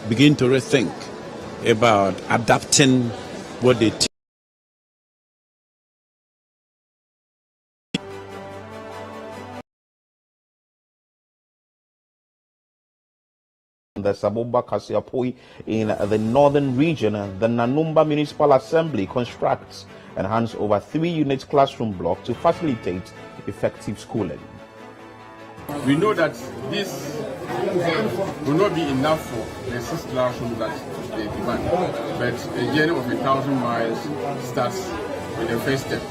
begin to rethink about adapting what they teach. The Saboba Kasiapoi in the northern region, the Nanumba Municipal Assembly constructs and hands over 3 units classroom block to facilitate effective schooling. We know that this will not be enough for the 6 classrooms that they demand, but a journey of 1,000 miles starts with the first step.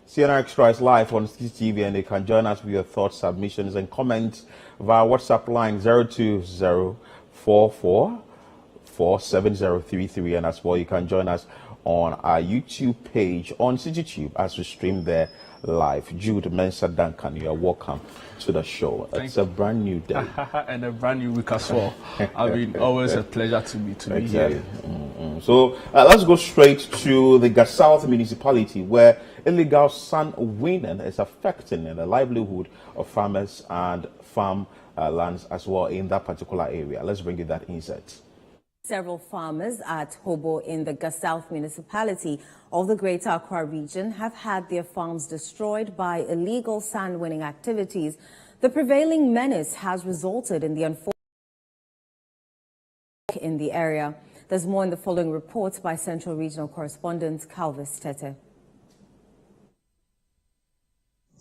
CNR Extra is live on CCTV, and they can join us with your thoughts, submissions, and comments via WhatsApp line 02044470033, and as well you can join us on our YouTube page on CGTube as we stream there live. Jude Mensa Duncan, you are welcome to the show. It's a brand new day and a brand new week as well. I mean, always a pleasure to be here. So let's go straight to the Gasouth municipality, where illegal sand winning is affecting the livelihood of farmers and farm lands as well in that particular area. Let's bring you that insight. Several farmers at Hobo in the Gasouth municipality of the Greater Accra region have had their farms destroyed by illegal sand winning activities. The prevailing menace has resulted in the unfortunate in the area. There's more in the following report by Central Regional Correspondent Calvis Tete.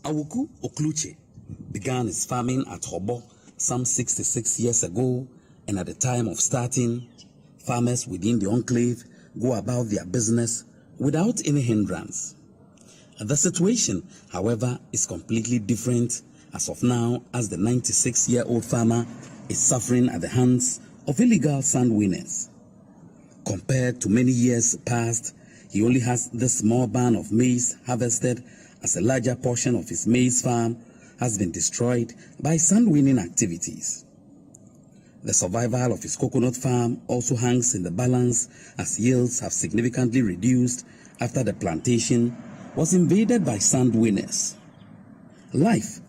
Awuku Okluche began his farming at Hobo some 66 years ago, and at the time of starting, farmers within the enclave go about their business without any hindrance. The situation, however, is completely different as of now, as the 96-year-old farmer is suffering at the hands of illegal sand winners. Compared to many years past, he only has this small band of maize harvested, as a larger portion of his maize farm has been destroyed by sand winning activities. The survival of his coconut farm also hangs in the balance, as yields have significantly reduced after the plantation was invaded by sand winners. Life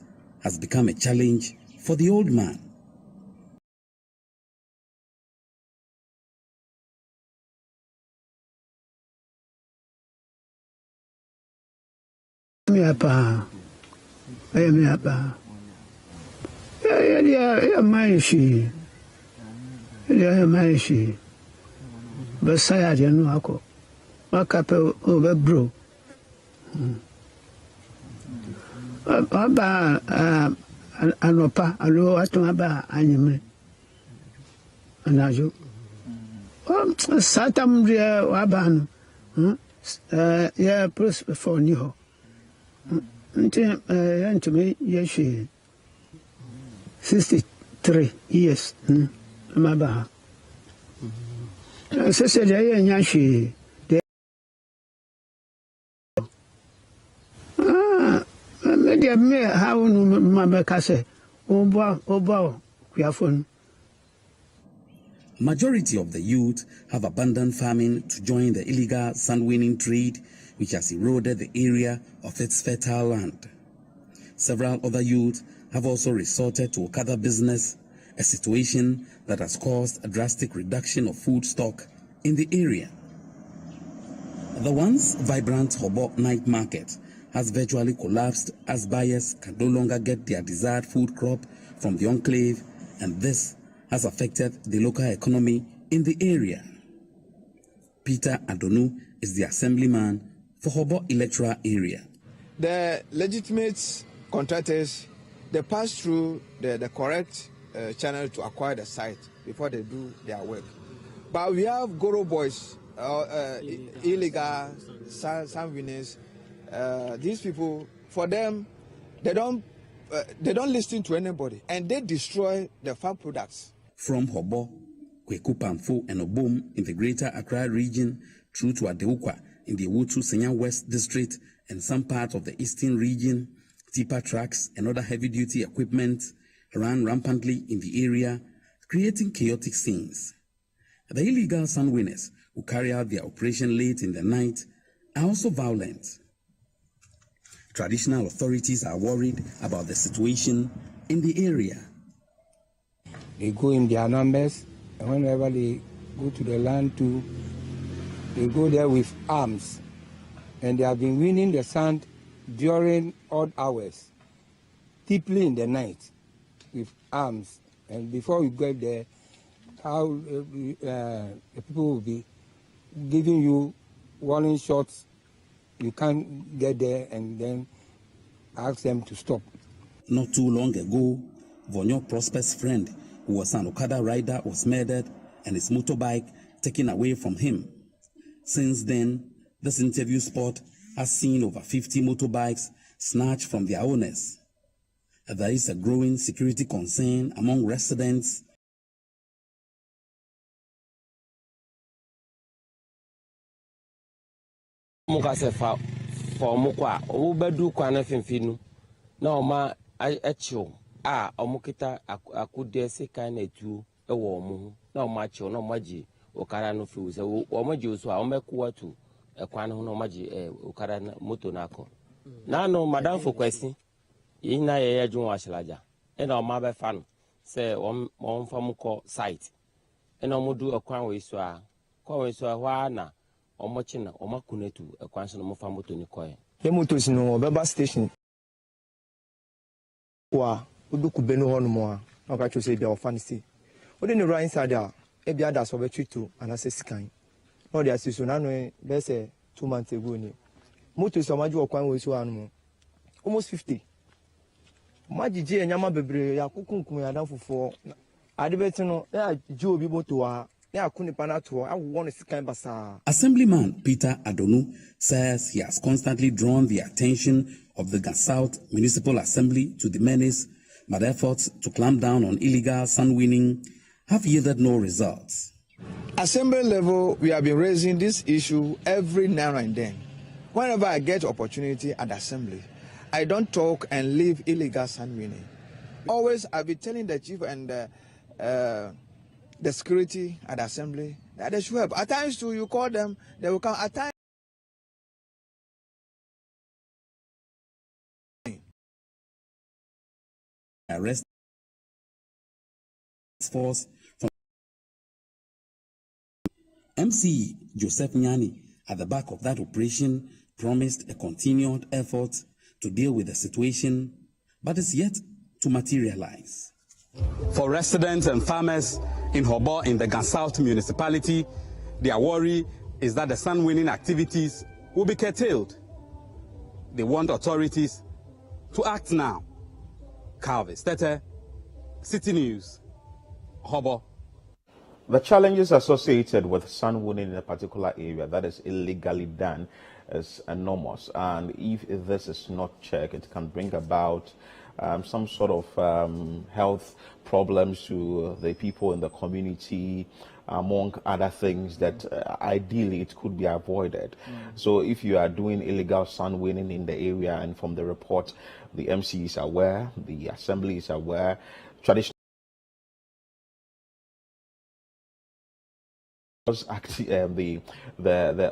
has become a challenge for the old man. Anopa alo atuma anyime anajo satam dia wabano ya pros for ni ho nti yantumi yeshi 63 years maba sese dia yanyashi Majority of the youth have abandoned farming to join the illegal sand winning trade, which has eroded the area of its fertile land. Several other youth have also resorted to Okada business, a situation that has caused a drastic reduction of food stock in the area. The once vibrant Hobo night market has virtually collapsed, as buyers can no longer get their desired food crop from the enclave, and this has affected the local economy in the area. Peter Adonu is the assemblyman for Hobo electoral area. The legitimate contractors, they pass through the correct channel to acquire the site before they do their work. But we have Goro boys, illegal sand winners. These people, for them, they don't listen to anybody, and they destroy the farm products. From Hobo, Kweku Pamfo and Obom in the Greater Accra region through to Adeukwa in the Wotu-Senya West District and some parts of the Eastern region, tipper trucks and other heavy-duty equipment ran rampantly in the area, creating chaotic scenes. The illegal sand winners who carry out their operation late in the night are also violent. Traditional authorities are worried about the situation in the area. They go in their numbers, and whenever they go to the land too, they go there with arms. And they have been winning the sand during odd hours, deeply in the night, with arms. And before we get there, how the people will be giving you warning shots. You can't get there and then ask them to stop. Not too long ago, Vonyo Prosper's friend, who was an Okada rider, was murdered and his motorbike taken away from him. Since then, this interview spot has seen over 50 motorbikes snatched from their owners. There is a growing security concern among residents. Omukita akude sekan etu ewo omu na omachi na omaji okara no fi so omaji oso a omekuwa tu ekwan ho na omaji okara moto na ko na no madam for kwesi yin na ye adwun ahyelaja e na oma be fa no se on fam ko site e na omodu ekwan we so a kwa we so a na omochi na omakunetu ekwan so no mo fa moto ni ko He moto si no obeba station. Wa Uduku Benu Honmoa, Naka Chose be our fancy. What in the right side there, a biada so to and I say sky. No, they are Susanano, best 2 months ago. Moto Samaju or Kwan with one almost 50. Maji and Yama Bebre, Yakukum, and down for I debate no, Joe Bibotua, Yakunipanato, I want to sky basa. Assemblyman Peter Adonu says he has constantly drawn the attention of the South Municipal Assembly to the menace, but efforts to clamp down on illegal sand winning have yielded no results. Assembly level, we have been raising this issue every now and then. Whenever I get opportunity at assembly, I don't talk and leave illegal sand winning. Always, I'll be telling the chief and the security at assembly that they should help. At times, too, you call them, they will come. At times, Arrest force from MC Joseph Nyani at the back of that operation promised a continued effort to deal with the situation, but is yet to materialize. For residents and farmers in Hobo in the South municipality, their worry is that the sand winning activities will be curtailed. They want authorities to act now. Calvis Tete, City News, Hobo. The challenges associated with sand winning in a particular area that is illegally done is enormous, and if this is not checked, it can bring about some sort of health problems to the people in the community, among other things that ideally it could be avoided. So if you are doing illegal sand winning in the area, and from the report, the MC is aware, the assembly is aware, traditional the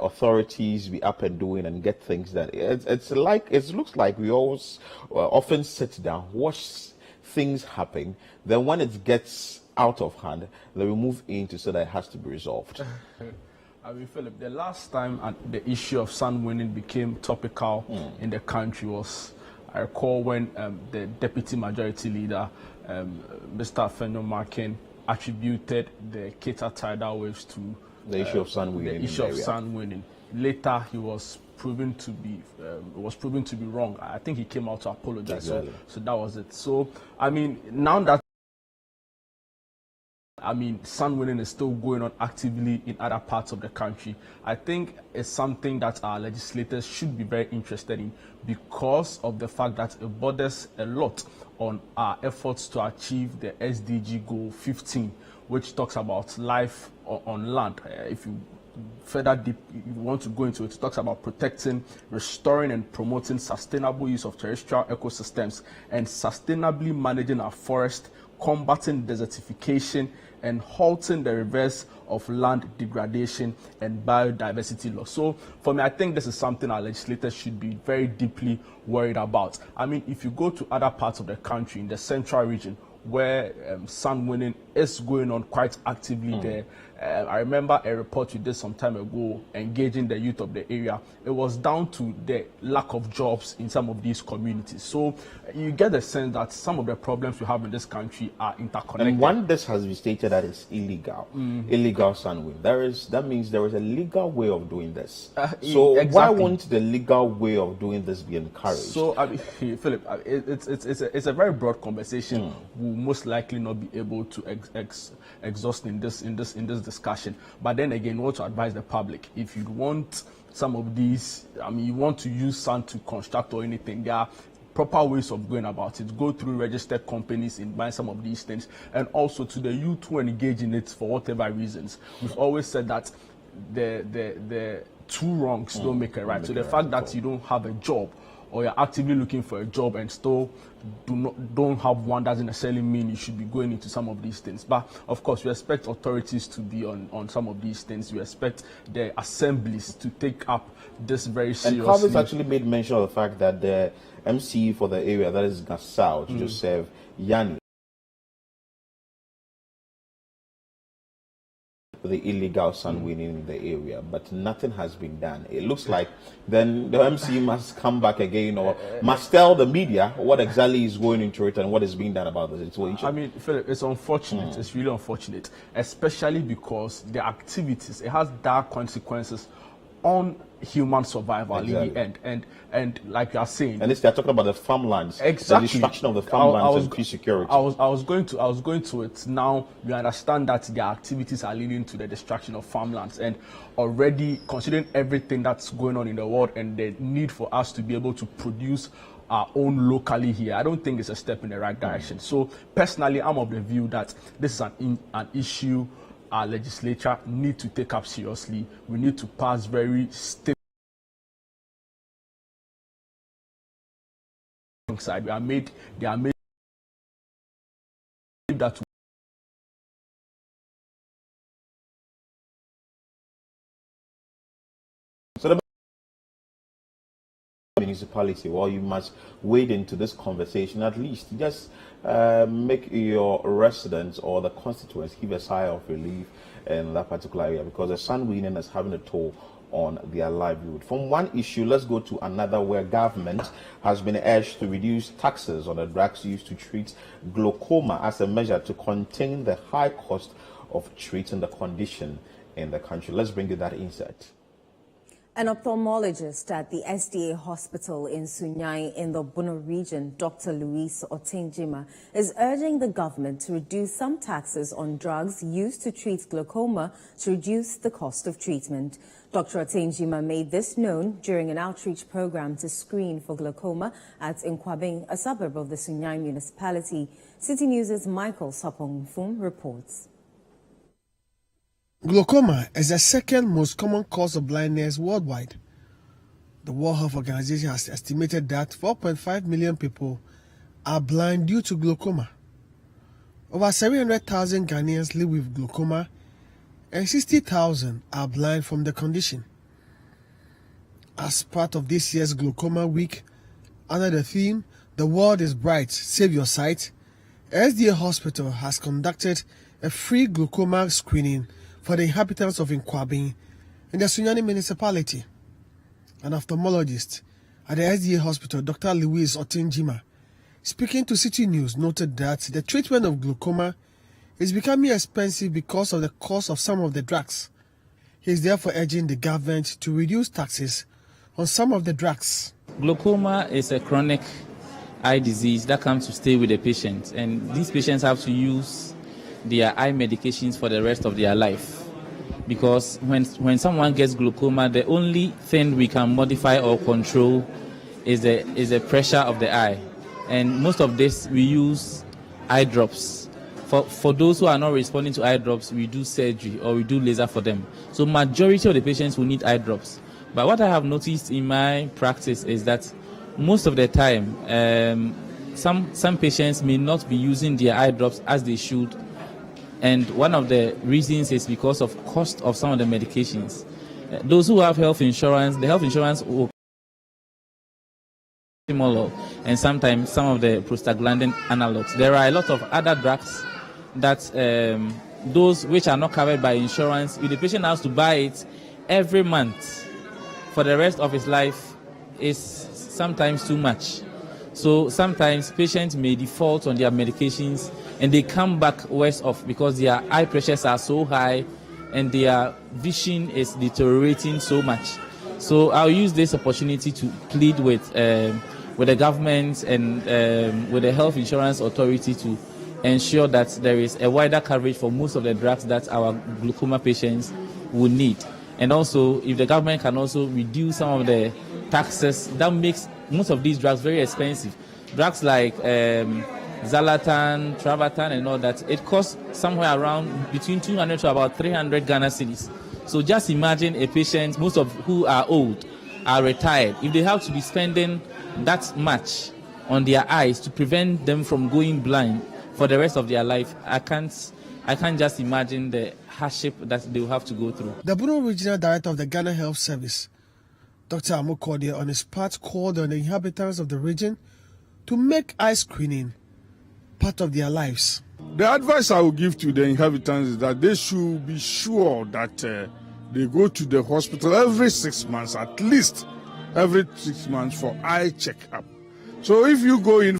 authorities be up and doing and get things that it looks like we always often sit down, watch things happen, then when it gets out of hand, then we move into so that it has to be resolved. I mean, Philip, the last time the issue of sand winning became topical in the country was, I recall, when the deputy majority leader, Mr. Fenno Markin, attributed the Keita tidal waves to the issue of sand winning. The issue of sand winning. Later, he was proven to be wrong. I think he came out to apologize. Exactly. So that was it. So I mean, now that sand winning is still going on actively in other parts of the country, I think it's something that our legislators should be very interested in, because of the fact that it borders a lot on our efforts to achieve the SDG goal 15, which talks about life on land. If you further deep, you want to go into it, it talks about protecting, restoring and promoting sustainable use of terrestrial ecosystems and sustainably managing our forest, combating desertification and halting the reverse of land degradation and biodiversity loss. So for me, I think this is something our legislators should be very deeply worried about. I mean, if you go to other parts of the country, in the central region, where sand winning is going on quite actively there. I remember a report we did some time ago engaging the youth of the area. It was down to the lack of jobs in some of these communities. So you get the sense that some of the problems we have in this country are interconnected. And one, this has been stated that is illegal, illegal sand winning. That means there is a legal way of doing this. So exactly. Why won't the legal way of doing this be encouraged? So Philip, it's a very broad conversation. We'll most likely not be able to exhaust in this discussion. But then again, we want to advise the public, if you want some of these, I mean, you want to use sand to construct or anything, there are proper ways of going about it. Go through registered companies in buying some of these things, and also to the youth who engage in it for whatever reasons. We've always said that the two wrongs don't make a right. So the fact that you don't have a job, or you're actively looking for a job and still don't have one, doesn't necessarily mean you should be going into some of these things. But of course, we expect authorities to be on some of these things. We expect the assemblies to take up this very seriously. And Calvin's actually made mention of the fact that the MC for the area, that is Gasao, Joseph Yani, the illegal sand winning in the area, but nothing has been done. It looks like then the MC must come back again, or must tell the media what exactly is going into it and what is being done about the situation. I mean, Philip, it's unfortunate. It's really unfortunate, especially because the activities, it has dire consequences on human survival in the end, and like you are saying, and they're talking about the farmlands, exactly, the destruction of the farmlands and peace security. I was going to it. Now we understand that their activities are leading to the destruction of farmlands, and already considering everything that's going on in the world and the need for us to be able to produce our own locally here, I don't think it's a step in the right direction. So personally, I'm of the view that this is an issue our legislature need to take up seriously. We need to pass very stiff side. They are made that so the municipality, well, you must wade into this conversation, at least just make your residents or the constituents give a sigh of relief in that particular area, because the sand winning is having a toll on their livelihood. From one issue, let's go to another, where government has been urged to reduce taxes on the drugs used to treat glaucoma as a measure to contain the high cost of treating the condition in the country. Let's bring you that insight. An ophthalmologist at the SDA hospital in Sunyani in the Bono region, Dr. Louise Otenjima, is urging the government to reduce some taxes on drugs used to treat glaucoma to reduce the cost of treatment. Dr. Otenjima made this known during an outreach program to screen for glaucoma at Nkwabing, a suburb of the Sunyani municipality. City News' Michael Sapongfum reports. Glaucoma is the second most common cause of blindness worldwide. The World Health Organization has estimated that 4.5 million people are blind due to glaucoma. Over 700,000 Ghanaians live with glaucoma, and 60,000 are blind from the condition. As part of this year's Glaucoma Week, under the theme, "The World is Bright, Save Your Sight," SDA Hospital has conducted a free glaucoma screening for the inhabitants of Nkwabing in the Sunyani municipality. An ophthalmologist at the SDA hospital, Dr. Louise Otenjima, speaking to City News, noted that the treatment of glaucoma is becoming expensive because of the cost of some of the drugs. He is therefore urging the government to reduce taxes on some of the drugs. Glaucoma is a chronic eye disease that comes to stay with the patient, and these patients have to use their eye medications for the rest of their life, because when someone gets glaucoma, the only thing we can modify or control is the pressure of the eye, and most of this we use eye drops For those who are not responding to eye drops, we do surgery or we do laser for them. So majority of the patients will need eye drops. But what I have noticed in my practice is that most of the time, some patients may not be using their eye drops as they should. And one of the reasons is because of cost of some of the medications. Those who have health insurance, the health insurance will and sometimes some of the prostaglandin analogs. There are a lot of other drugs that those which are not covered by insurance, if the patient has to buy it every month for the rest of his life, is sometimes too much. So sometimes patients may default on their medications and they come back worse off because their eye pressures are so high and their vision is deteriorating so much. So I'll use this opportunity to plead with the government and with the health insurance authority to ensure that there is a wider coverage for most of the drugs that our glaucoma patients will need. And also, if the government can also reduce some of the taxes, that makes most of these drugs very expensive. Drugs like Zalatan, Travatan and all that, it costs somewhere around between 200 to about 300 Ghana cedis. So just imagine a patient, most of who are old, are retired. If they have to be spending that much on their eyes to prevent them from going blind for the rest of their life, I can't just imagine the hardship that they will have to go through. The Bono Regional Director of the Ghana Health Service, Dr. Amukordia, on his part called on the inhabitants of the region to make eye screening part of their lives. The advice I will give to the inhabitants is that they should be sure that they go to the hospital every 6 months, at least every 6 months, for eye checkup. So if you go in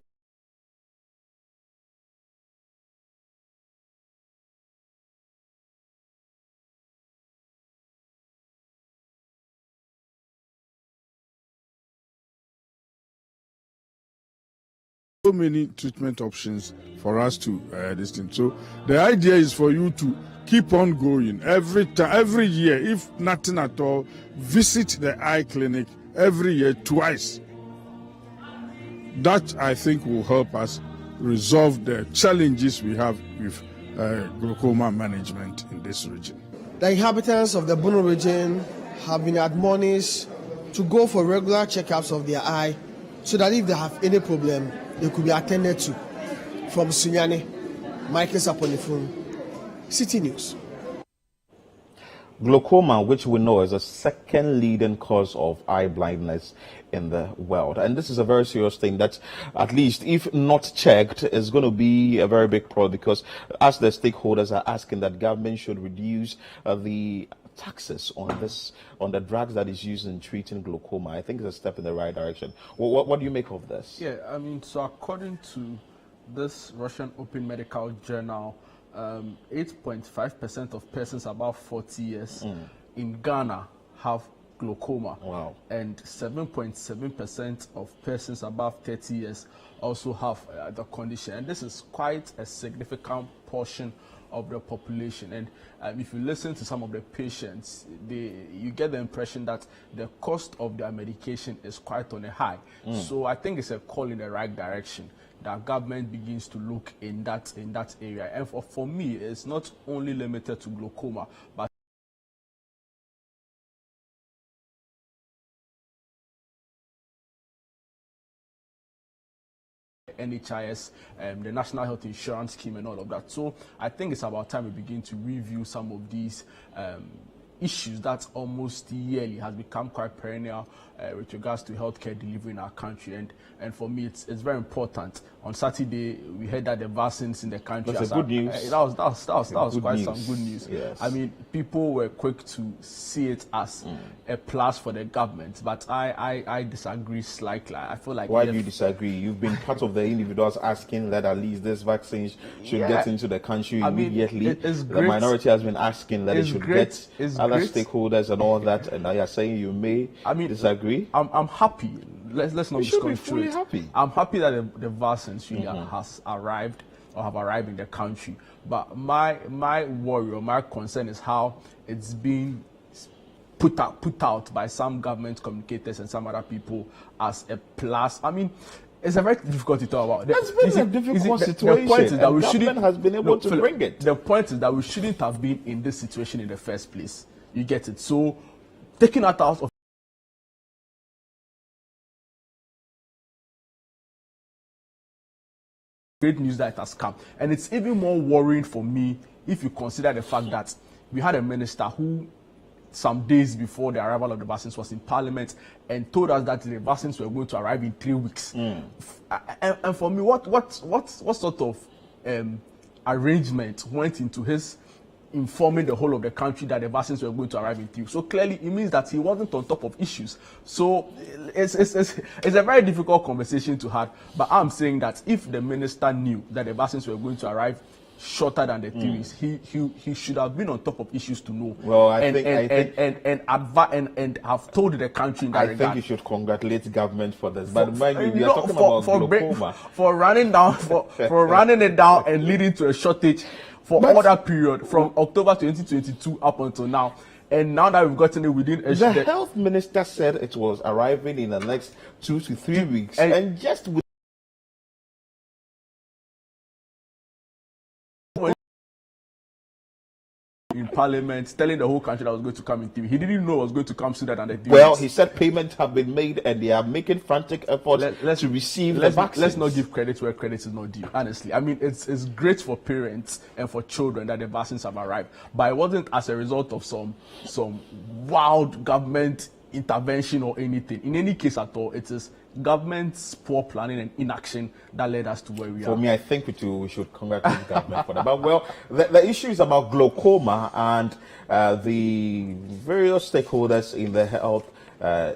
so many treatment options for us to this thing. So the idea is for you to keep on going every year, if nothing at all, visit the eye clinic every year twice. That, I think, will help us resolve the challenges we have with glaucoma management in this region. The inhabitants of the Bono region have been admonished to go for regular checkups of their eye so that if they have any problem, they could be attended to. From Sunyani, Michael Saponifun, City News. Glaucoma, which we know is the second leading cause of eye blindness in the world. And this is a very serious thing that, at least if not checked, is going to be a very big problem, because as the stakeholders are asking that government should reduce the taxes on the drugs that is used in treating glaucoma. I think it's a step in the right direction. What do you make of this? Yeah, I mean, so according to this Russian Open Medical Journal, 8.5% of persons above 40 years in Ghana have glaucoma. Wow. And 7.7% of persons above 30 years also have the condition. And this is quite a significant portion of the population. And if you listen to some of the patients, you get the impression that the cost of their medication is quite on a high. So I think it's a call in the right direction that government begins to look in that area. And for me, it's not only limited to glaucoma, but NHIS, the National Health Insurance Scheme and all of that. So I think it's about time we begin to review some of these issues that almost yearly has become quite perennial with regards to healthcare delivery in our country. And for me, it's very important. On Saturday, we heard that the vaccines in the country. That's good news. That was quite news. some good news. Yes. I mean, people were quick to see it as a plus for the government, but I disagree slightly. I feel like... Why do you disagree? You've been part of the individuals asking that at least this vaccine should get into the country immediately. It's the great. minority has been asking that it should get other stakeholders and all that, and now you're saying you may disagree? I'm happy. Let's not be fully happy. I'm happy that the vaccines really has arrived or have arrived in the country. But my worry or my concern is how it's being put out by some government communicators and some other people as a plus. I mean, It's a very difficult to talk about. It's been a difficult situation. The point is that we government has been able to bring it. The point is that we shouldn't have been in this situation in the first place. You get it? So, taking that out of great news that it has come. And it's even more worrying for me if you consider the fact that we had a minister who, some days before the arrival of the vaccines, was in Parliament and told us that the vaccines were going to arrive in 3 weeks. And for me, what sort of arrangement went into his informing the whole of the country that the vaccines were going to arrive in 3 weeks? So clearly, it means that he wasn't on top of issues. So it's a very difficult conversation to have. But I'm saying that if the minister knew that the vaccines were going to arrive shorter than the 3 weeks, he should have been on top of issues to know. Well, I and think have told the country in that regard. I think you should congratulate government for this. But mind you, we are talking about glaucoma. For running down for running it down and leading to a shortage for all that period from October 2022 up until now. And now that we've gotten it within a the health minister said it was arriving in the next 2 to 3 weeks, and just with in Parliament, telling the whole country that was going to come in TV. He didn't know it was going to come sooner than the 3 well, weeks. he said payments have been made and they are making frantic efforts to receive the vaccines. Let's not give credit where credit is not due. Honestly, I mean, it's great for parents and for children that the vaccines have arrived, but it wasn't as a result of some wild government intervention or anything. In any case at all, it is government's poor planning and inaction that led us to where we are. For me, I think we should congratulate government for that. But well, the issue is about glaucoma, and the various stakeholders in the health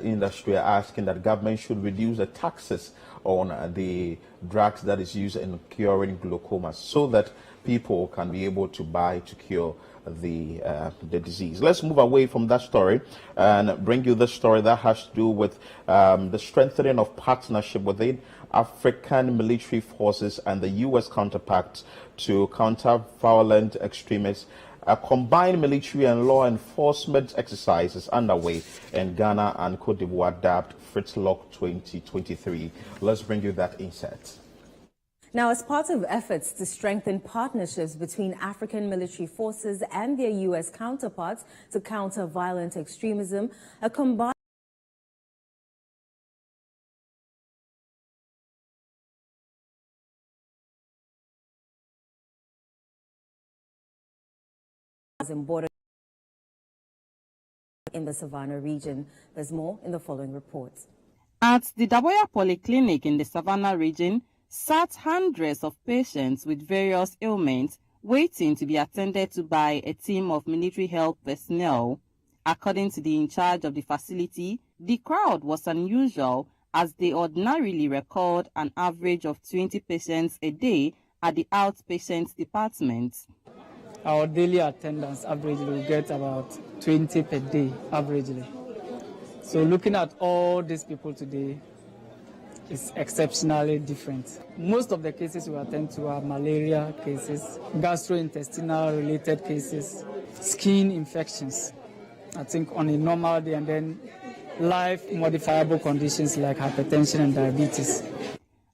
industry are asking that government should reduce the taxes on the drugs that is used in curing glaucoma, so that people can be able to buy to cure the disease. Let's move away from that story and bring you the story that has to do with the strengthening of partnership within African military forces and the U.S. counterpart to counter violent extremists. A combined military and law enforcement exercise is underway in Ghana and Cote d'Ivoire, dubbed Fritzlock 2023. Let's bring you that insight. Now, as part of efforts to strengthen partnerships between African military forces and their U.S. counterparts to counter violent extremism, a combined border in the Savannah region. There's more in the following reports. At the Daboya Polyclinic in the Savannah region, sat hundreds of patients with various ailments waiting to be attended to by a team of military health personnel. According to the in charge of the facility, the crowd was unusual as they ordinarily record an average of 20 patients a day at the outpatient department. Our daily attendance averagely we get about 20 per day averagely. So looking at all these people today, is exceptionally different. Most of the cases we attend to are malaria cases, gastrointestinal related cases, skin infections, I think on a normal day, and then life modifiable conditions like hypertension and diabetes.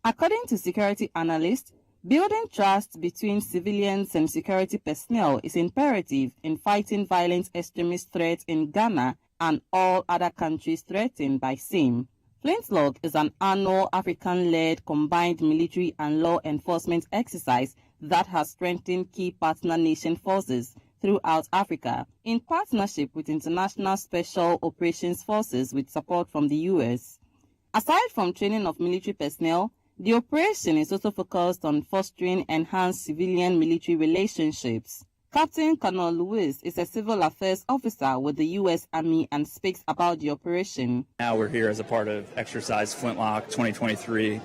According to security analysts, building trust between civilians and security personnel is imperative in fighting violent extremist threats in Ghana and all other countries threatened by same. Flintlock is an annual African-led combined military and law enforcement exercise that has strengthened key partner nation forces throughout Africa in partnership with International Special Operations Forces with support from the U.S. Aside from training of military personnel, the operation is also focused on fostering enhanced civilian-military relationships. Captain Colonel Lewis is a civil affairs officer with the U.S. Army and speaks about the operation. Now we're here as a part of Exercise Flintlock 2023,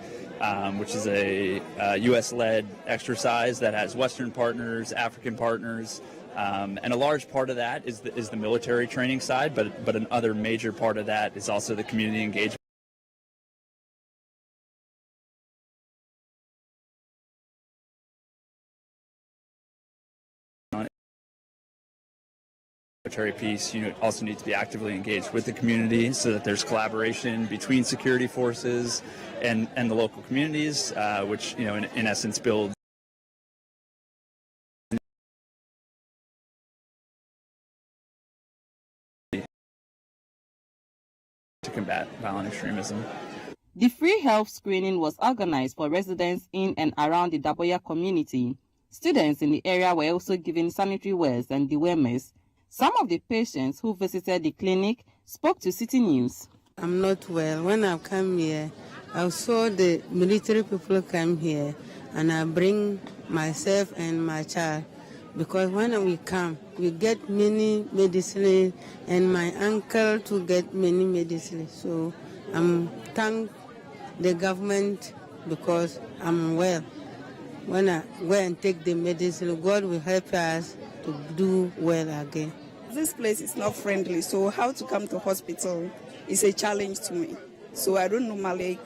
which is a U.S.-led exercise that has Western partners, African partners, and a large part of that is the military training side, but another major part of that is also the community engagement. military piece, you also need to be actively engaged with the community so that there's collaboration between security forces and the local communities, which, in essence builds to combat violent extremism. The free health screening was organized for residents in and around the Daboya community. Students in the area were also given sanitary wares and dewormers. Some of the patients who visited the clinic spoke to City News. I'm not well. When I come here, I saw the military people come here, and I bring myself and my child, because when we come, we get many medicine, and my uncle to get many medicine. So I'm thank the government because I'm well. When I go and take the medicine, God will help us to do well again. This place is not friendly, so how to come to hospital is a challenge to me. So I don't normally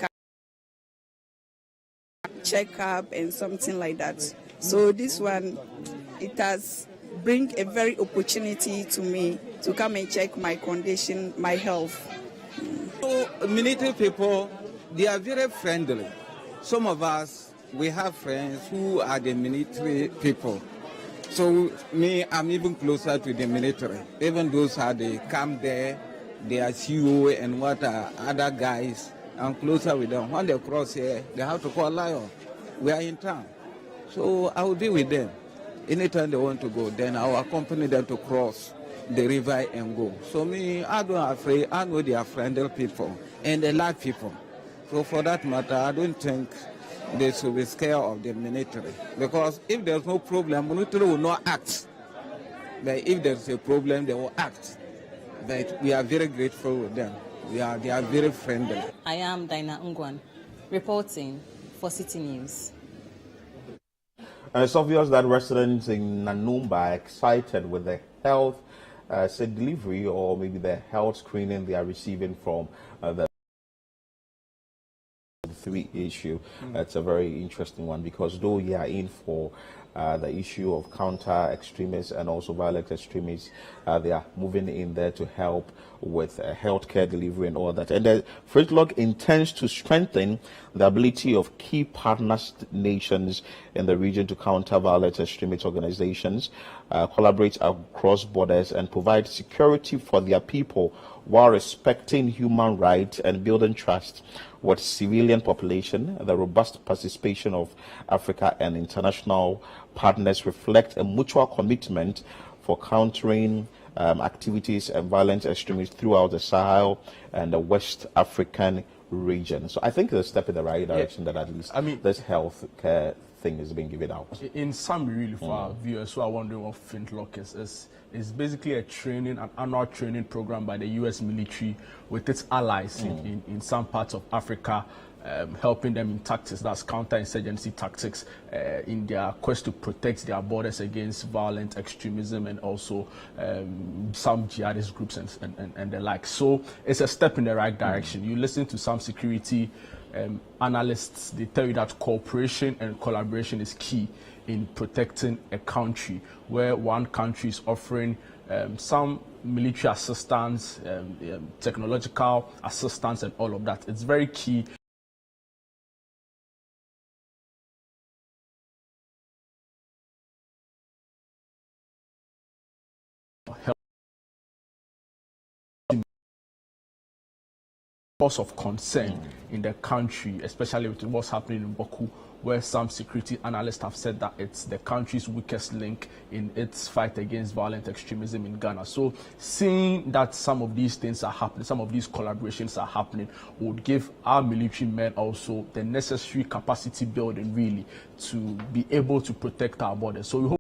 check up and something like that. So this one, it has bring a very opportunity to me to come and check my condition, my health. So military people, they are very friendly. Some of us, we have friends who are the military people. So me, I'm even closer to the military. Even those they come there, they are CEO and what are other guys. I'm closer with them. When they cross here, they have to call Lion. We are in town. So I will be with them. Anytime they want to go, then I will accompany them to cross the river and go. So me, I don't afraid. I know they are friendly people and they like people. So for that matter, I don't think they should be scared of the military. Because if there's no problem, military will not act. But if there's a problem, they will act. But we are very grateful with them. They are very friendly. I am Dinah Ngwan, reporting for City News. And it's obvious that residents in Nanumba are excited with the health delivery, or maybe the health screening they are receiving from the 3 issue. It's a very interesting one, because though you are in for the issue of counter extremists and also violent extremists, they are moving in there to help with healthcare delivery and all that. And the Freightlog intends to strengthen the ability of key partners nations in the region to counter violent extremist organizations, collaborate across borders, and provide security for their people while respecting human rights and building trust with civilian population. The robust participation of Africa and international partners reflect a mutual commitment for countering activities and violent extremism throughout the Sahel and the West African region. So I think it's a step in the right direction, that at least this health care thing is being given out. In summary, really, for our viewers who are wondering what Flintlock is basically a training, an annual training program by the U.S. military with its allies in some parts of Africa, helping them in tactics, that's counterinsurgency tactics, in their quest to protect their borders against violent extremism and also some jihadist groups and the like. So it's a step in the right direction. You listen to some security analysts, they tell you that cooperation and collaboration is key in protecting a country, where one country is offering some military assistance, technological assistance and all of that. It's very key. Cause of concern in the country, especially with what's happening in Boku, where some security analysts have said that it's the country's weakest link in its fight against violent extremism in Ghana. So seeing that some of these things are happening, some of these collaborations are happening, would give our military men also the necessary capacity building, really, to be able to protect our borders. So we hope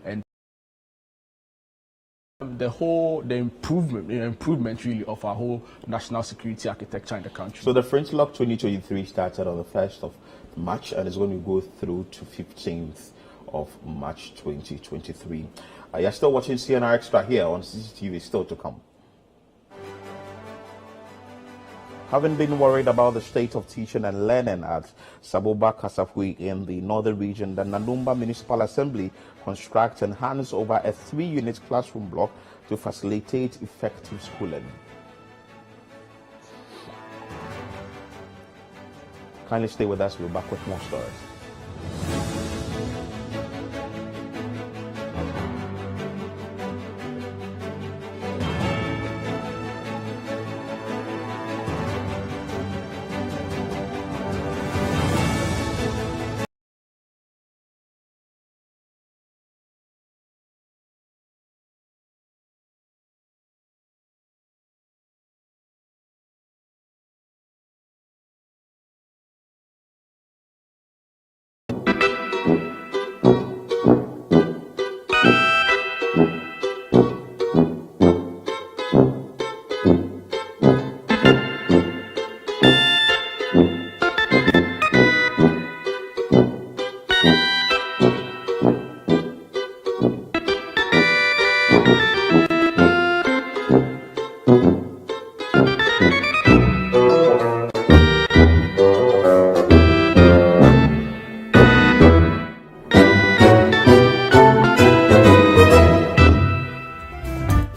and the improvement really of our whole national security architecture in the country. So the Flintlock 2023 started on the 1st of March and is going to go through to 15th of March 2023. You're still watching CNR Extra here on CCTV, still to come. Having been worried about the state of teaching and learning at Saboba Kasafui in the northern region, the Nanumba Municipal Assembly constructs and hands over a 3-unit classroom block to facilitate effective schooling. Kindly stay with us. We'll be back with more stories.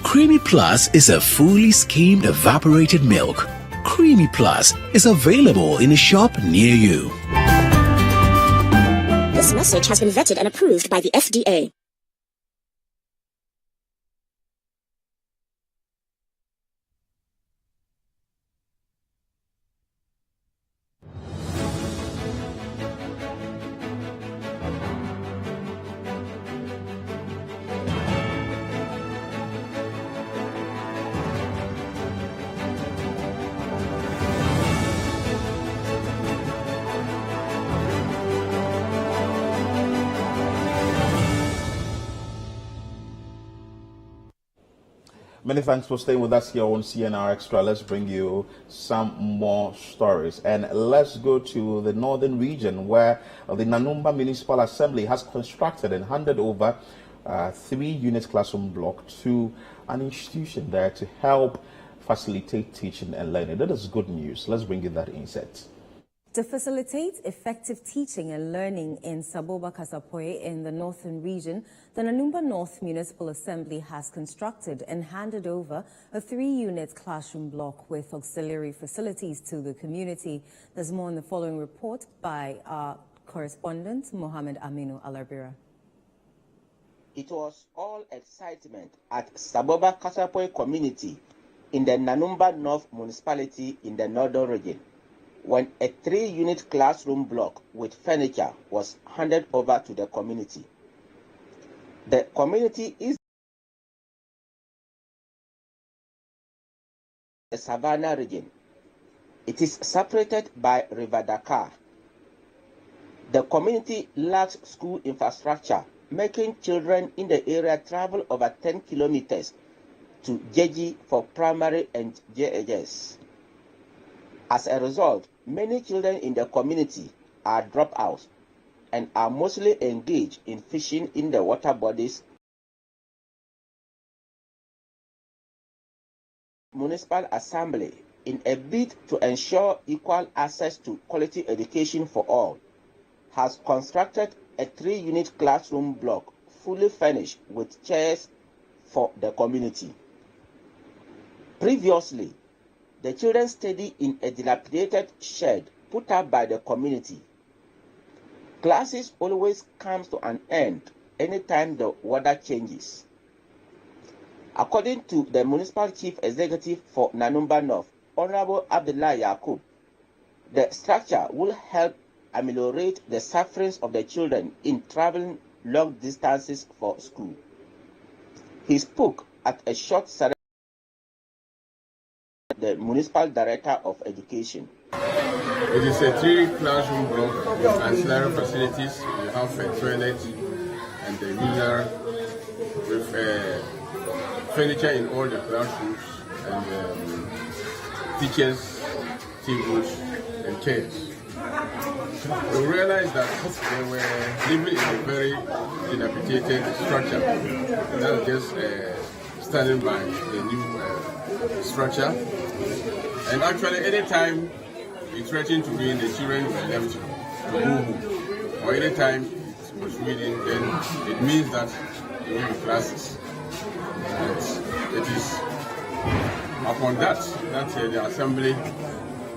Creamy Plus is a fully skimmed evaporated milk. Creamy Plus is available in a shop near you. This message has been vetted and approved by the FDA. Many thanks for staying with us here on CNR Extra. Let's bring you some more stories. And let's go to the northern region where the Nanumba Municipal Assembly has constructed and handed over a 3-unit classroom block to an institution there to help facilitate teaching and learning. That is good news. Let's bring you that insight. To facilitate effective teaching and learning in Saboba Kasapoe in the northern region, the Nanumba North Municipal Assembly has constructed and handed over a 3-unit classroom block with auxiliary facilities to the community. There's more in the following report by our correspondent, Mohammed Aminu Alarbira. It was all excitement at Saboba Kasapoe community in the Nanumba North Municipality in the northern region when a 3-unit classroom block with furniture was handed over to the community. The community is the Savannah region. It is separated by River Dakar. The community lacks school infrastructure, making children in the area travel over 10 kilometers to Jeji for primary and JHS. As a result, many children in the community are dropouts and are mostly engaged in fishing in the water bodies. Municipal Assembly, in a bid to ensure equal access to quality education for all, has constructed a 3-unit classroom block fully furnished with chairs for the community. Previously, the children study in a dilapidated shed put up by the community. Classes always come to an end anytime the weather changes. According to the Municipal Chief Executive for Nanumba North, Honorable Abdullah Yakub, the structure will help ameliorate the sufferings of the children in traveling long distances for school. He spoke at a short ceremony. The Municipal Director of Education. It is a 3-classroom block with ancillary facilities. We have a toilet and a usual with furniture in all the classrooms and teachers, tables and chairs. We realized that they were living in a very dilapidated structure. And that's just standing by the new structure. And actually, anytime we threatened to win, the children were left to go home. Or anytime it was winning, then it means that they will be classes. And it is upon that the assembly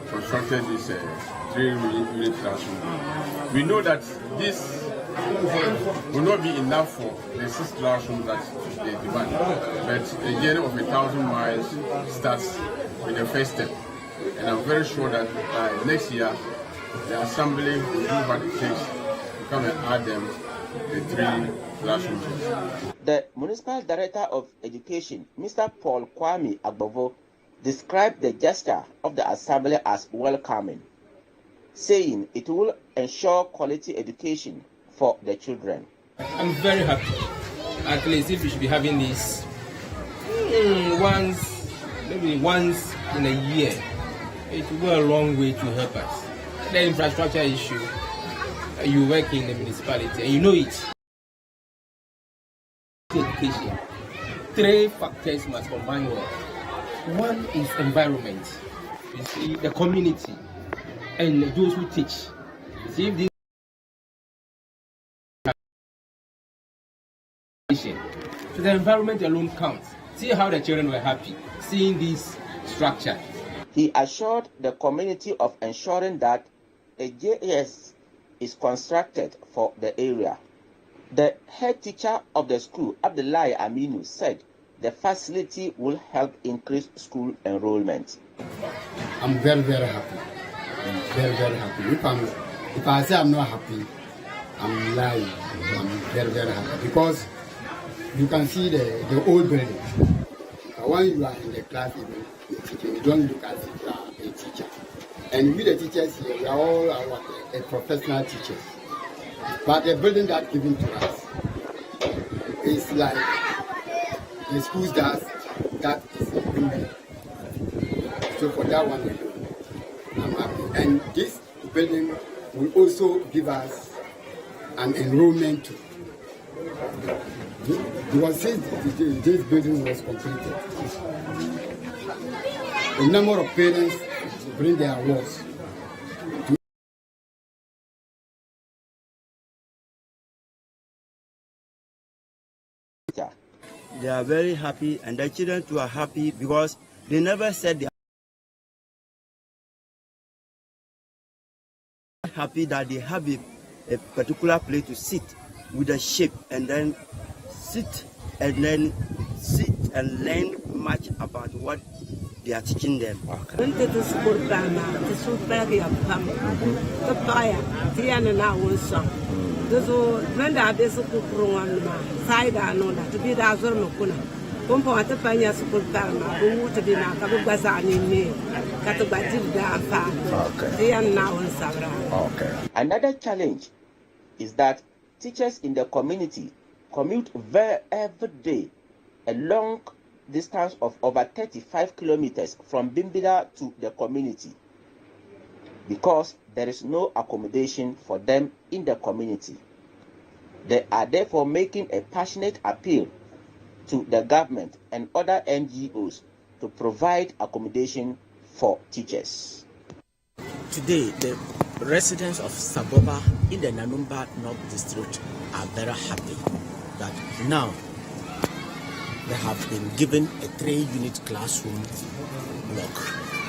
constructed this 3-unit classroom. We know that this will not be enough for the 6 classrooms that they demand, but a journey of 1,000 miles starts with the first step. And I'm very sure that by next year, the assembly will do what it takes to come and add them the 3 classrooms. The Municipal Director of Education, Mr. Paul Kwame Agbovo, described the gesture of the assembly as welcoming, saying it will ensure quality education for the children. I'm very happy. At least if we should be having this maybe once in a year, it will go a long way to help us. The infrastructure issue, you work in the municipality and you know it. Education. 3 factors must combine well. One is environment. You see, the community and those who teach. You see, if this so the environment alone counts. See how the children were happy seeing this structure. He assured the community of ensuring that a JS is constructed for the area. The head teacher of the school, Abdullahi Aminu, said the facility will help increase school enrollment. I'm very, very happy. I'm very, very happy. If I say I'm not happy, I'm lying. I'm very, very happy because you can see the old building. When you are in the class, you don't look as if you are a teacher. And we the teachers here, we are all professional teachers. But the building that's given to us is like the schools that is building. So for that one, I'm happy. And this building will also give us an enrollment too. Because since this building was completed, a number of parents bring their awards. They are very happy, and the children too are happy because they never said they are happy that they have a particular place to sit with a shape and then sit and learn much about what they are teaching them. Another challenge is that teachers in the community commute every day a long distance of over 35 kilometers from Bimbida to the community because there is no accommodation for them in the community. They are therefore making a passionate appeal to the government and other NGOs to provide accommodation for teachers. Today, the residents of Saboba in the Nanumba North District are very happy that now they have been given a 3-unit classroom block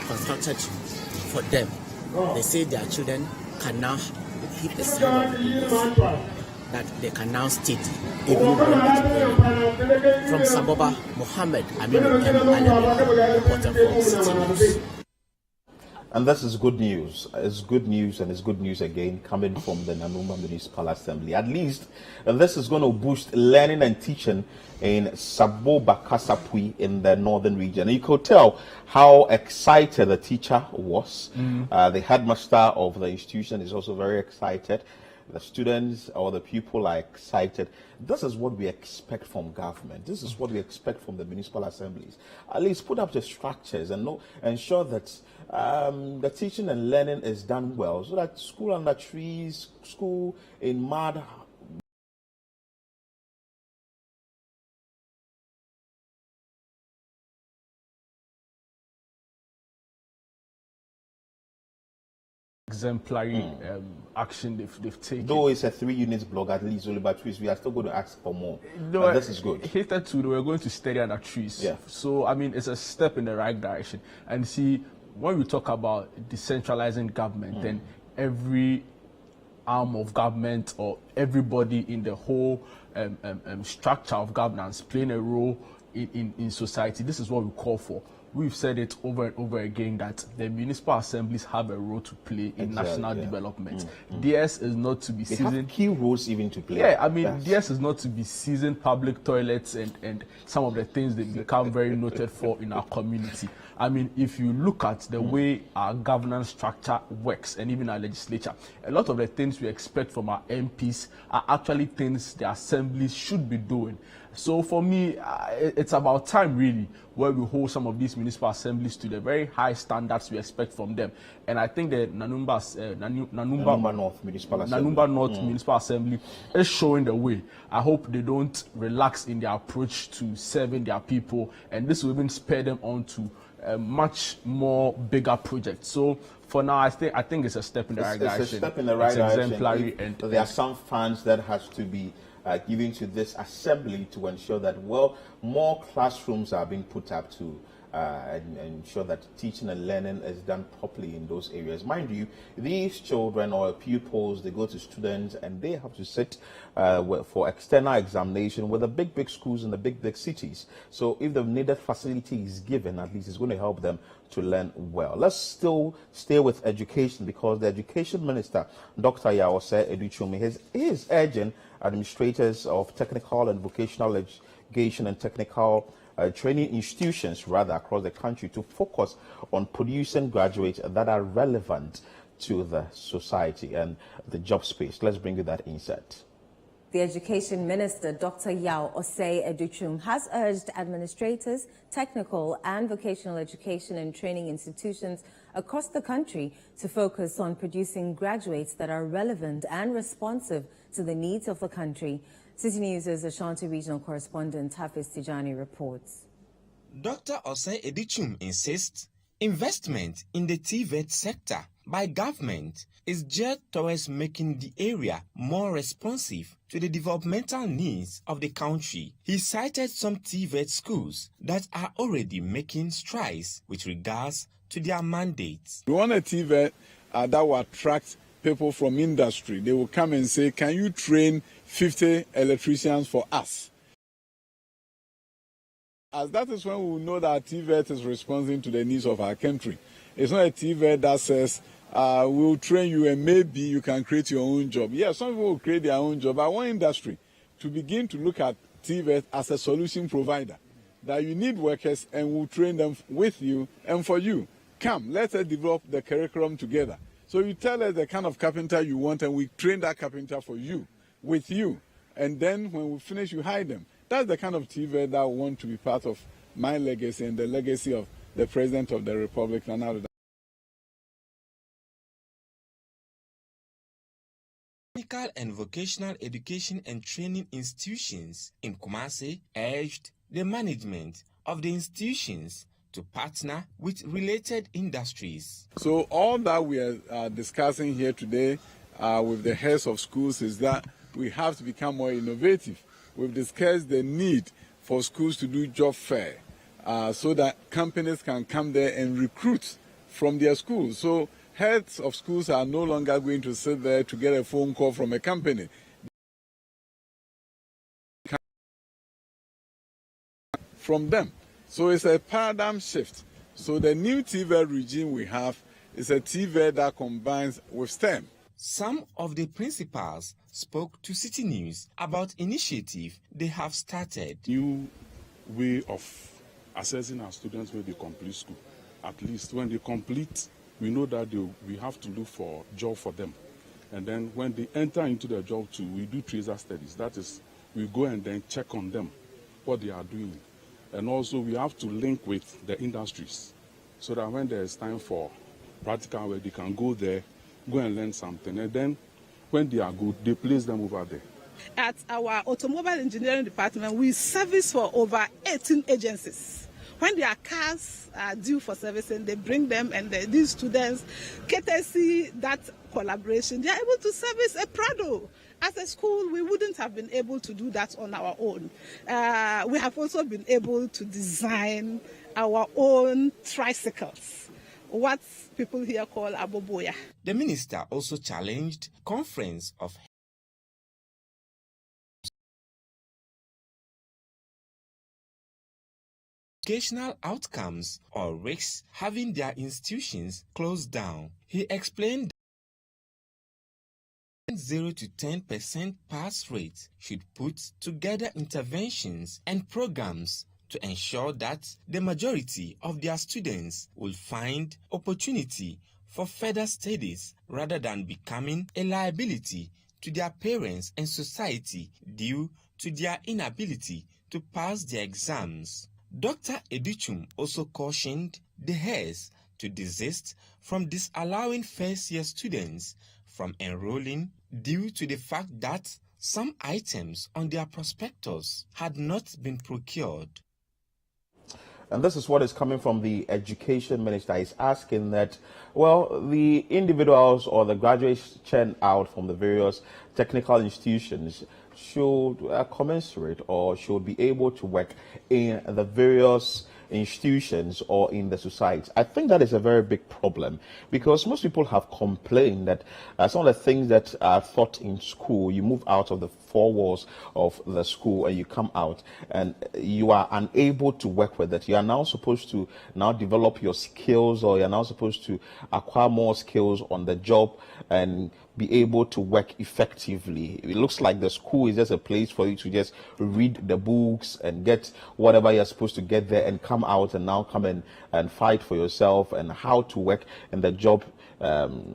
constructed for them. They say their children can now hit the sound of the business, that they can now study even when it's from Saboba, Mohammed Aminu M. reporter from City News. And this is good news. It's good news, and it's good news again coming from the Nanumba Municipal Assembly. At least this is going to boost learning and teaching in Saboba Kasapui in the northern region. And you could tell how excited the teacher was. The headmaster of the institution is also very excited. The students or the people are excited. This is what we expect from government. This is what we expect from the municipal assemblies. At least put up the structures and ensure that the teaching and learning is done well, so that school under trees, school in mud, exemplary action they've taken. Though it's a 3 units block, at least only by trees, we are still going to ask for more. No, but this is good. Hitherto, we're going to steady under trees. Yeah. So, I mean, it's a step in the right direction. And see, when we talk about decentralizing government, then every arm of government or everybody in the whole structure of governance playing a role in society, this is what we call for. We've said it over and over again that the municipal assemblies have a role to play in national development. Theirs is not to be seasoned. They have key roles even to play. Yeah, I mean, theirs is not to be seasoned public toilets and some of the things they become very noted for in our community. I mean, if you look at the way our governance structure works and even our legislature, a lot of the things we expect from our MPs are actually things the assemblies should be doing. So for me, it's about time really where we hold some of these municipal assemblies to the very high standards we expect from them. And I think the Nanumba North Municipal Assembly, Municipal Assembly is showing the way. I hope they don't relax in their approach to serving their people, and this will even spur them on to a much more bigger project. So for now, I think it's a step in the right direction. It's a step in the right direction. Exemplary, and there are some funds that has to be given to this assembly to ensure that, well, more classrooms are being put up to and ensure that teaching and learning is done properly in those areas. Mind you, these children or pupils, they go to students and they have to sit for external examination with the big schools in the big cities. So if the needed facility is given, at least it's going to help them to learn well. Let's still stay with education, because the Education Minister, Dr. Yaose Educhumi, is urging administrators of technical and vocational education and technical training institutions across the country to focus on producing graduates that are relevant to the society and the job space. Let's bring you that insert. The Education Minister, Dr. Yao Osei Educhum, has urged administrators, technical and vocational education and training institutions across the country to focus on producing graduates that are relevant and responsive to the needs of the country. City News' Ashanti Regional Correspondent Hafiz Tijani reports. Dr. Osei Educhum insists investment in the TVET sector by government is geared towards making the area more responsive to the developmental needs of the country. He cited some TVET schools that are already making strides with regards to their mandates. We want a TVET that will attract people from industry. They will come and say, can you train 50 electricians for us? As that is when we will know that TVET is responding to the needs of our country. It's not a TVET that says, we'll train you and maybe you can create your own job. Yes, some people will create their own job. I want industry to begin to look at TVET as a solution provider. That you need workers and we'll train them with you and for you. Come, let us develop the curriculum together. So you tell us the kind of carpenter you want and we train that carpenter for you, with you. And then when we finish, you hire them. That's the kind of TVET that I want to be part of my legacy and the legacy of the President of the Republic. Technical and vocational education and training institutions in Kumasi urged the management of the institutions to partner with related industries. So all that we are discussing here today with the heads of schools is that we have to become more innovative. We've discussed the need for schools to do job fair so that companies can come there and recruit from their schools. So heads of schools are no longer going to sit there to get a phone call from a company. From them. So it's a paradigm shift. So the new TVET regime we have is a TVET that combines with STEM. Some of the principals spoke to City News about initiative they have started. New way of assessing our students when they complete school. At least when they complete, we know that we have to look for job for them. And then when they enter into the job too, we do tracer studies. That is, we go and then check on them, what they are doing. And also we have to link with the industries so that when there is time for practical work, they can go there, go and learn something. And then when they are good, they place them over there. At our automobile engineering department, we service for over 18 agencies. when their cars are due for servicing, they bring them, and these students, courtesy that collaboration, they are able to service a Prado. As a school, we wouldn't have been able to do that on our own. We have also been able to design our own tricycles, what people here call aboboya. The minister also challenged conference of educational outcomes or risks having their institutions closed down. He explained that 0 to 10% pass rate should put together interventions and programs to ensure that the majority of their students will find opportunity for further studies rather than becoming a liability to their parents and society due to their inability to pass their exams. Dr. Edichum also cautioned the heirs to desist from disallowing first-year students from enrolling due to the fact that some items on their prospectus had not been procured. And this is what is coming from the education minister. He's asking that, well, the individuals or the graduates churned out from the various technical institutions should commensurate or should be able to work in the various institutions or in the society. I think that is a very big problem, because most people have complained that some of the things that are taught in school, you move out of the four walls of the school and you come out and you are unable to work with it. You are now supposed to now develop your skills, or you're now supposed to acquire more skills on the job and be able to work effectively. It looks like the school is just a place for you to just read the books and get whatever you're supposed to get there and come out and now come in and fight for yourself and how to work in the job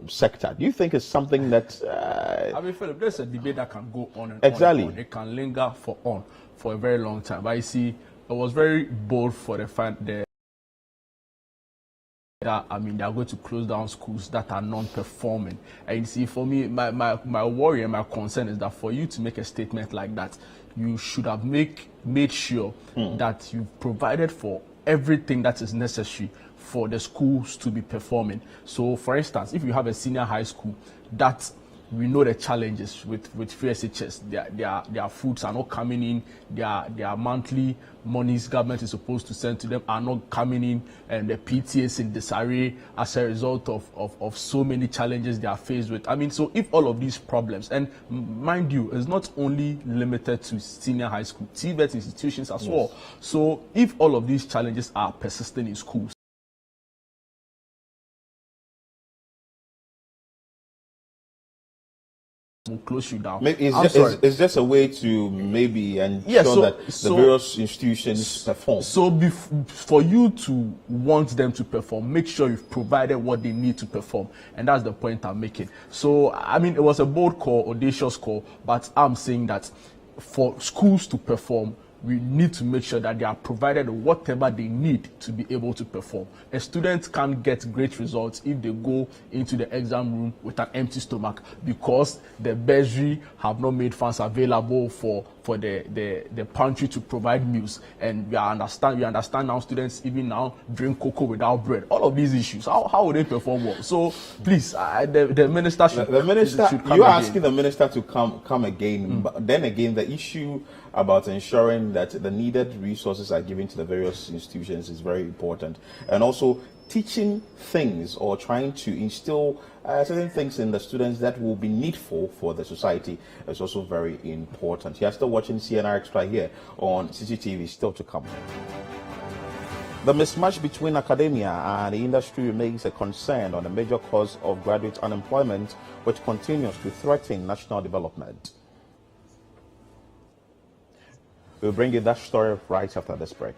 sector. Do you think it's something that I mean, Philip, there's a debate that can go on and exactly on. It can linger for a very long time. But I see it was very bold for the fact that I mean, they are going to close down schools that are non-performing. And you see, for me, my worry and my concern is that for you to make a statement like that, you should have made sure that you've provided for everything that is necessary for the schools to be performing. So, for instance, if you have a senior high school that we know the challenges with free SHS. Their foods are not coming in. Their monthly monies government is supposed to send to them are not coming in, and the PTAs in disarray as a result of so many challenges they are faced with. I mean, so if all of these problems, and mind you, it's not only limited to senior high school, TVET institutions as well. So if all of these challenges are persistent in schools, will close you down. Maybe it's just a way to maybe ensure that the various institutions perform. So for you to want them to perform, make sure you've provided what they need to perform. And that's the point I'm making. So, I mean, it was a bold call, audacious call, but I'm saying that for schools to perform, we need to make sure that they are provided whatever they need to be able to perform. A student can't get great results if they go into the exam room with an empty stomach because the bursary have not made funds available for the pantry to provide meals. And we understand now students even now drink cocoa without bread. All of these issues, how would they perform well? So please, the minister should come you are again. asking the minister to come again, but then again the issue about ensuring that the needed resources are given to the various institutions is very important, and also teaching things or trying to instill certain things in the students that will be needful for the society is also very important. You are still watching CNR Extra here on CCTV, still to come. The mismatch between academia and the industry remains a concern on a major cause of graduate unemployment, which continues to threaten national development. We'll bring you that story right after this break.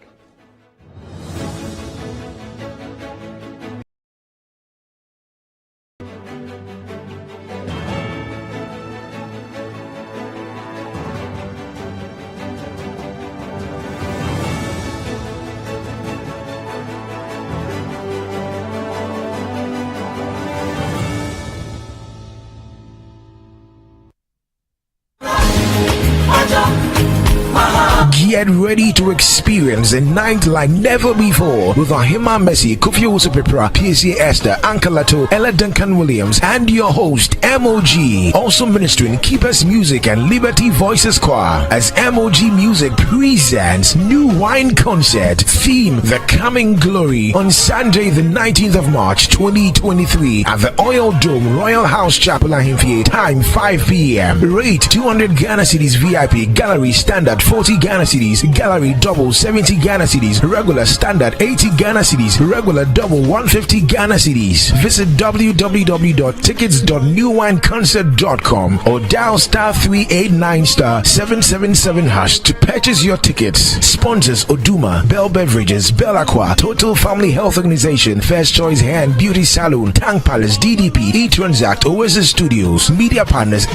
Get ready to experience a night like never before with Ahima Messi, Kofi Usupepra, PSA Esther, Ankalato, Ella Duncan Williams, and your host MOG. Also ministering Keepers Music and Liberty Voices Choir as MOG Music presents New Wine Concert theme The Coming Glory on Sunday the 19th of March 2023 at the Oil Dome Royal House Chapel Ahimfie. Time 5 p.m. Rate 200 Ghana Cedis VIP, Gallery Standard 40 Ghana Cedis, Gallery Double 70 Ghana Cedis, Regular Standard 80 Ghana Cedis, Regular Double 150 Ghana Cedis. Visit www.tickets.newwineconcert.com or dial *389*777# to purchase your tickets. Sponsors Oduma, Bell Beverages, Bell Aqua, Total Family Health Organization, First Choice Hair and Beauty Salon, Tank Palace, DDP, eTransact, Oasis Studios. Media partners.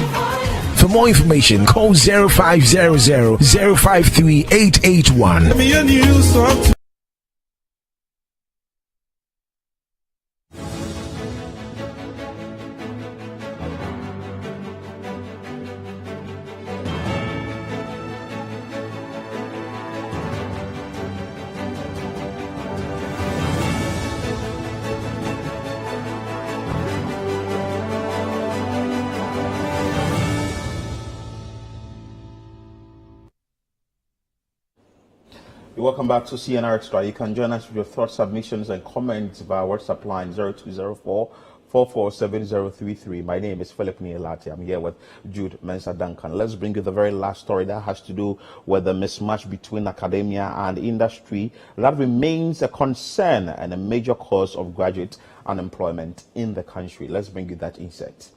For more information, call 0500 053 881. Welcome back to CNR Extra. You can join us with your thoughts, submissions, and comments via WhatsApp line 0204 447033. My name is Philip Nielati. I'm here with Jude Mensa Duncan. Let's bring you the very last story that has to do with the mismatch between academia and industry that remains a concern and a major cause of graduate unemployment in the country. Let's bring you that insight.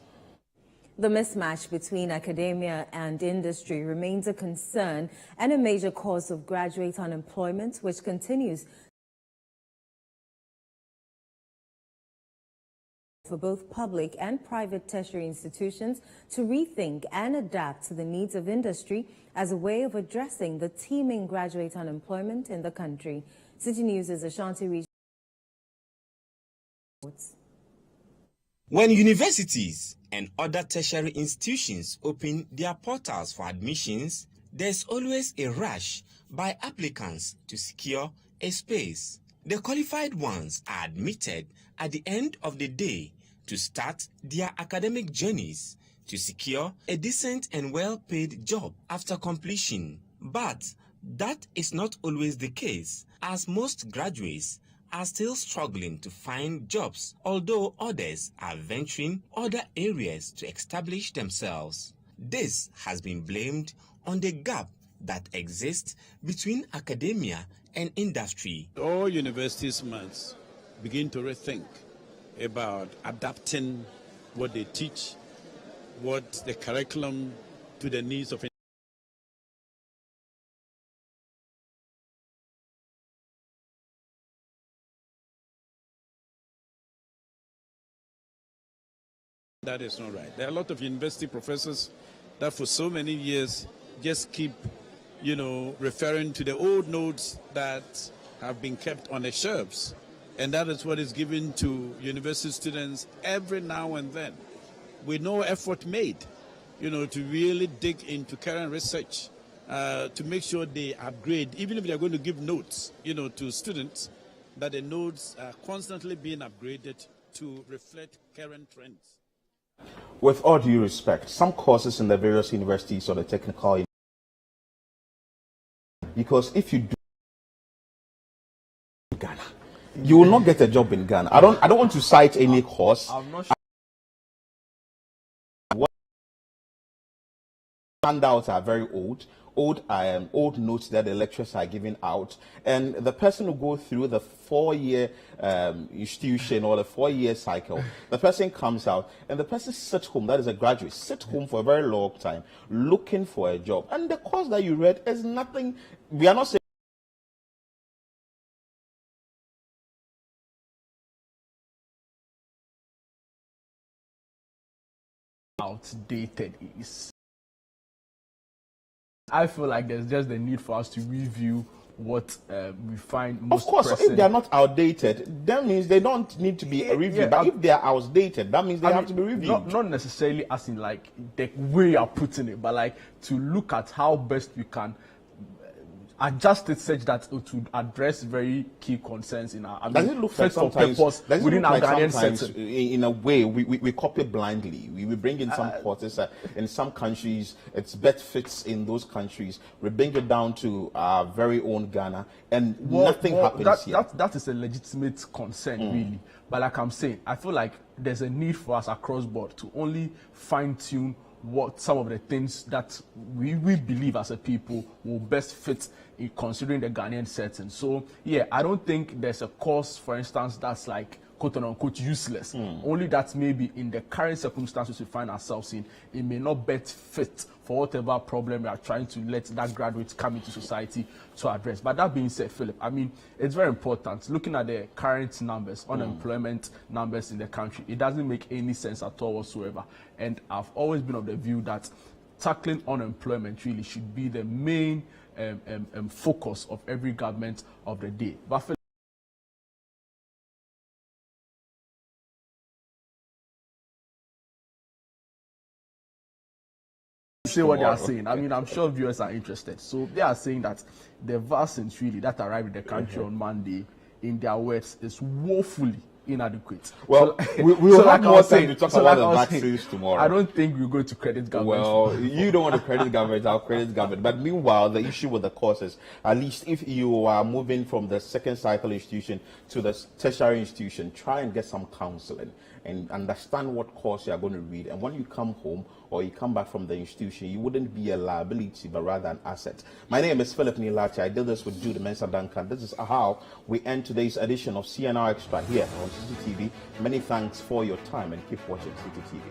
The mismatch between academia and industry remains a concern and a major cause of graduate unemployment, which continues for both public and private tertiary institutions to rethink and adapt to the needs of industry as a way of addressing the teeming graduate unemployment in the country. City News' Ashanti Region. When universities and other tertiary institutions open their portals for admissions, there's always a rush by applicants to secure a space. The qualified ones are admitted at the end of the day to start their academic journeys to secure a decent and well-paid job after completion. But that is not always the case, as most graduates are still struggling to find jobs, although others are venturing other areas to establish themselves. This has been blamed on the gap that exists between academia and industry. All universities must begin to rethink about adapting what they teach, what the curriculum to the needs of That is not right. There are a lot of university professors that for so many years just keep, referring to the old notes that have been kept on the shelves. And that is what is given to university students every now and then, with no effort made, to really dig into current research, to make sure they upgrade, even if they're going to give notes, to students, that the notes are constantly being upgraded to reflect current trends. With all due respect, some courses in the various universities or the technical, because if you do Ghana, you will not get a job in Ghana. I don't want to cite any course. I'm not sure. Handouts are very old notes that the lecturers are giving out, and the person who go through the 4-year institution or the 4-year cycle, the person comes out and the person sits home, that is a graduate, sits home for a very long time looking for a job, and the course that you read is nothing. We are not saying outdated is. I feel like there's just the need for us to review what we find most Of course, pressing. if they are not outdated, that means they don't need to be reviewed. But if they are outdated, that means they have to be reviewed. Not necessarily as in like the way you are putting it, but like to look at how best we can adjust it such that it would address very key concerns in our. Does it look like sometimes within our Ghanaian setting? In a way, we copy blindly. We bring in some courses in some countries. It's best fits in those countries. We bring it down to our very own Ghana, and nothing happens here. That is a legitimate concern, really. But like I'm saying, I feel like there's a need for us across board to only fine tune what some of the things that we believe as a people will best fit in considering the Ghanaian setting. So yeah, I don't think there's a course, for instance, that's like quote unquote useless. Only that maybe in the current circumstances we find ourselves in, it may not best fit for whatever problem we are trying to let that graduate come into society to address. But that being said, Philip, I mean, it's very important. Looking at the current numbers, unemployment numbers in the country, it doesn't make any sense at all whatsoever. And I've always been of the view that tackling unemployment really should be the main focus of every government of the day. But say what they are saying. I mean, I'm sure viewers are interested. So they are saying that the vaccines really that arrived in the country on Monday, in their words, is woefully inadequate. Well, we'll have more time to talk about the vaccines tomorrow. I don't think we're going to credit government. Well, you don't want to credit government, I'll credit government. But meanwhile, the issue with the courses, at least if you are moving from the second cycle institution to the tertiary institution, try and get some counseling and understand what course you are going to read. And when you come home or you come back from the institution, you wouldn't be a liability, but rather an asset. My name is Philip Nilachi. I did this with Jude Mensa Duncan. This is how we end today's edition of CNR Extra here on CCTV. Many thanks for your time and keep watching CCTV.